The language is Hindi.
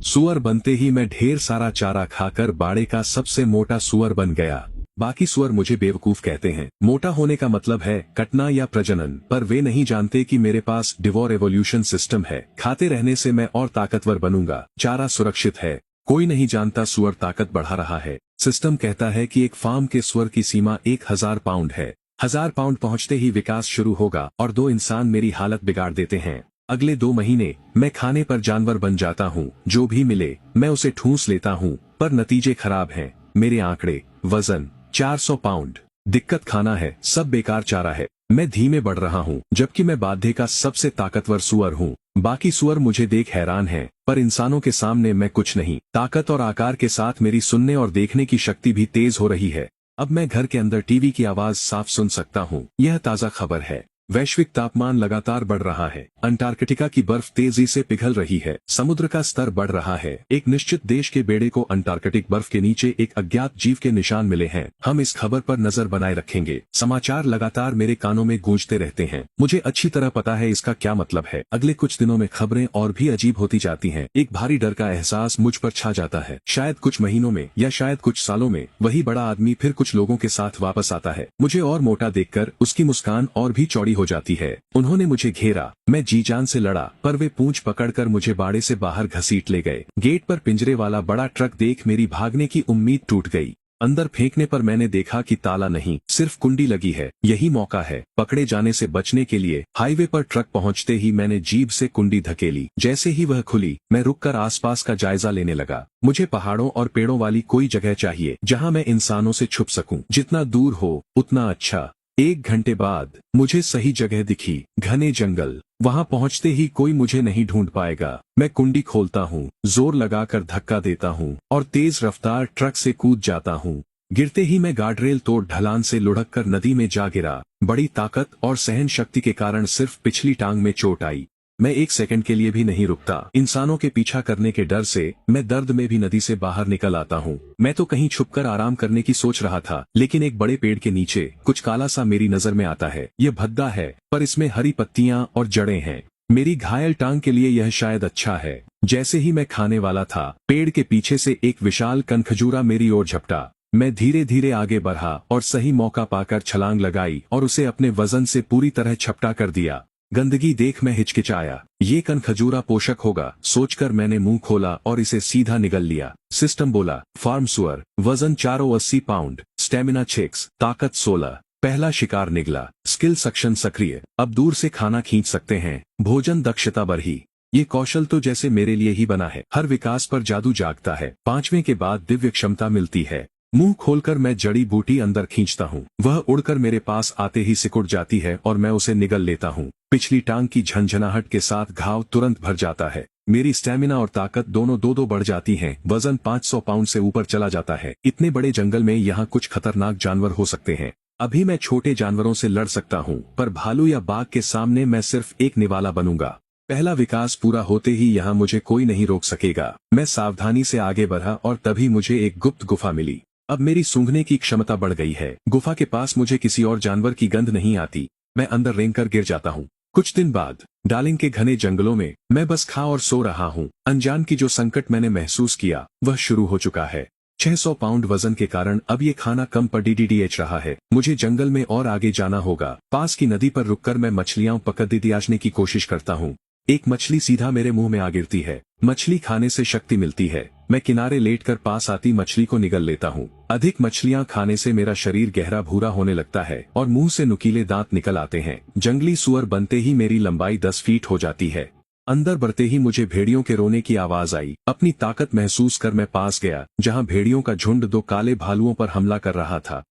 सुअर बनते ही मैं ढेर सारा चारा खाकर बाड़े का सबसे मोटा सुअर बन गया। बाकी सुअर मुझे बेवकूफ कहते हैं। मोटा होने का मतलब है कटना या प्रजनन, पर वे नहीं जानते कि मेरे पास डिवोर एवोल्यूशन सिस्टम है। खाते रहने से मैं और ताकतवर बनूंगा। चारा सुरक्षित है, कोई नहीं जानता सुअर ताकत बढ़ा रहा है। सिस्टम कहता है कि एक फार्म के सुअर की सीमा 1000 पाउंड है। 1000 पाउंड पहुंचते ही विकास शुरू होगा और 2 इंसान मेरी हालत बिगाड़ देते हैं। अगले 2 महीने मैं खाने पर जानवर बन जाता हूँ। जो भी मिले मैं उसे ठूंस लेता हूँ, पर नतीजे खराब हैं। मेरे आंकड़े, वजन 400 पाउंड। दिक्कत खाना है, सब बेकार चारा है। मैं धीमे बढ़ रहा हूँ, जबकि मैं बाध्य का सबसे ताकतवर सुअर हूँ। बाकी सुअर मुझे देख हैरान हैं, पर इंसानों के सामने मैं कुछ नहीं। ताकत और आकार के साथ मेरी सुनने और देखने की शक्ति भी तेज हो रही है। अब मैं घर के अंदर टीवी की आवाज साफ सुन सकता हूँ। यह ताजा खबर है। वैश्विक तापमान लगातार बढ़ रहा है। अंटार्कटिका की बर्फ तेजी से पिघल रही है। समुद्र का स्तर बढ़ रहा है। एक निश्चित देश के बेड़े को अंटार्कटिक बर्फ के नीचे एक अज्ञात जीव के निशान मिले हैं। हम इस खबर पर नजर बनाए रखेंगे। समाचार लगातार मेरे कानों में गूंजते रहते हैं। मुझे अच्छी तरह पता है इसका क्या मतलब है। अगले कुछ दिनों में खबरें और भी अजीब होती जाती हैं। एक भारी डर का एहसास मुझ पर छा जाता है। शायद कुछ महीनों में या शायद कुछ सालों में वही बड़ा आदमी फिर कुछ लोगों के साथ वापस आता है। मुझे और मोटा देखकर उसकी मुस्कान और भी चौड़ी हो जाती है। उन्होंने मुझे घेरा, मैं जी जान से लड़ा, पर वे पूंछ पकड़कर मुझे बाड़े से बाहर घसीट ले गए। गेट पर पिंजरे वाला बड़ा ट्रक देख मेरी भागने की उम्मीद टूट गई। अंदर फेंकने पर मैंने देखा कि ताला नहीं, सिर्फ कुंडी लगी है। यही मौका है पकड़े जाने से बचने के लिए। हाईवे पर ट्रक पहुंचते ही मैंने जीभ से कुंडी धकेली। जैसे ही वह खुली, मैं रुककर आसपास का जायजा लेने लगा। मुझे पहाड़ों और पेड़ों वाली कोई जगह चाहिए जहां मैं इंसानों से छुप सकूं। जितना दूर हो उतना अच्छा। 1 घंटे बाद मुझे सही जगह दिखी, घने जंगल। वहां पहुंचते ही कोई मुझे नहीं ढूंढ पाएगा। मैं कुंडी खोलता हूँ, जोर लगाकर धक्का देता हूँ और तेज रफ्तार ट्रक से कूद जाता हूँ। गिरते ही मैं गार्डरेल तोड़ ढलान से लुढ़ककर नदी में जा गिरा। बड़ी ताकत और सहन शक्ति के कारण सिर्फ पिछली टांग में चोट आई। मैं 1 सेकंड के लिए भी नहीं रुकता। इंसानों के पीछा करने के डर से मैं दर्द में भी नदी से बाहर निकल आता हूँ। मैं तो कहीं छुपकर आराम करने की सोच रहा था, लेकिन एक बड़े पेड़ के नीचे कुछ काला सा मेरी नजर में आता है। यह भद्दा है, पर इसमें हरी पत्तियां और जड़ें हैं। मेरी घायल टांग के लिए यह शायद अच्छा है। जैसे ही मैं खाने वाला था, पेड़ के पीछे से एक विशाल कनखजूरा मेरी ओर झपटा। मैं धीरे धीरे आगे बढ़ा और सही मौका पाकर छलांग लगाई और उसे अपने वजन से पूरी तरह झपटा कर दिया। गंदगी देख मैं हिचकिचाया। ये कनखजूरा पोषक होगा, सोचकर मैंने मुंह खोला और इसे सीधा निगल लिया। सिस्टम बोला, फार्म सुअर, वजन 480 पाउंड, स्टेमिना 6, ताकत 16। पहला शिकार निगला। स्किल सक्शन सक्रिय, अब दूर से खाना खींच सकते हैं। भोजन दक्षता बढ़ी। ये कौशल तो जैसे मेरे लिए ही बना है। हर विकास पर जादू जागता है। 5वें के बाद दिव्य क्षमता मिलती है। मुंह खोलकर मैं जड़ी बूटी अंदर खींचता हूँ। वह उड़कर मेरे पास आते ही सिकुड़ जाती है और मैं उसे निगल लेता हूँ। पिछली टांग की झंझनाहट के साथ घाव तुरंत भर जाता है। मेरी स्टेमिना और ताकत दोनों 2-2 बढ़ जाती हैं। वजन 500 पाउंड से ऊपर चला जाता है। इतने बड़े जंगल में यहाँ कुछ खतरनाक जानवर हो सकते हैं। अभी मैं छोटे जानवरों से लड़ सकता हूँ, पर भालू या बाघ के सामने मैं सिर्फ एक निवाला बनूंगा। पहला विकास पूरा होते ही यहाँ मुझे कोई नहीं रोक सकेगा। मैं सावधानी से आगे बढ़ा और तभी मुझे एक गुप्त गुफा मिली। अब मेरी सूंघने की क्षमता बढ़ गई है। गुफा के पास मुझे किसी और जानवर की गंध नहीं आती। मैं अंदर रेंगकर गिर जाता हूँ। कुछ दिन बाद डार्लिंग के घने जंगलों में मैं बस खा और सो रहा हूँ। अनजान की जो संकट मैंने महसूस किया वह शुरू हो चुका है। 600 पाउंड वजन के कारण अब ये खाना कम पर डीडीएच रहा है। मुझे जंगल में और आगे जाना होगा। पास की नदी पर रुककर मैं मछलियां पकड़ने की कोशिश करता हूँ। एक मछली सीधा मेरे मुंह में आ गिरती है। मछली खाने से शक्ति मिलती है। मैं किनारे लेटकर पास आती मछली को निगल लेता हूँ। अधिक मछलियां खाने से मेरा शरीर गहरा भूरा होने लगता है और मुंह से नुकीले दांत निकल आते हैं। जंगली सुअर बनते ही मेरी लंबाई 10 फीट हो जाती है। अंदर बढ़ते ही मुझे भेड़ियों के रोने की आवाज आई। अपनी ताकत महसूस कर मैं पास गया, जहां भेड़ियों का झुंड 2 काले भालुओं पर हमला कर रहा था।